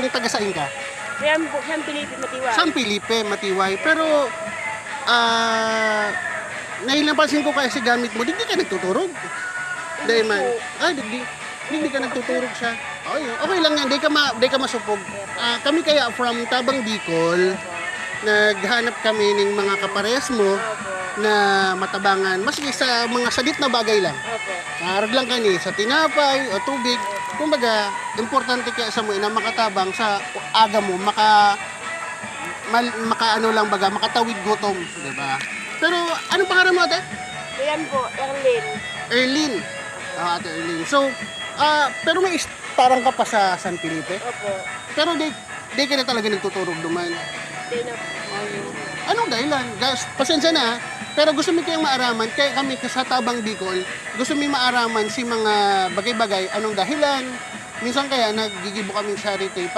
taga-sain ka? San Felipe, Matiway. San Felipe, Matiway. Pero, napansin ko kasi gamit mo, di ka nagtuturog. Dahil man, di ka nagtuturog siya. Okay lang yan, di ka masupog. Kami kaya from Tabang Bicol, naghanap kami ng mga kapares mo na matabangan, maski sa mga sadit na bagay lang. Naharag lang kani sa tinapay o tubig. Kumbaga, importante kaya sa mo na makatabang sa aga mo, makatawid gutom, di ba? Pero, anong pangalan mo, ate? Ayan po, Erlene. Erlene. Ate Erlene. So, pero may istarang ka pa sa San Felipe? Opo. Pero di ka na talaga nagtuturog duman. Hindi na po. Anong dahilan? Guys, pasensya na, pero gusto mo kayong maaraman, kaya kami sa Tabang Bicol, gusto mo maaraman si mga bagay-bagay, anong dahilan, minsan kaya nagigibo kami sa charity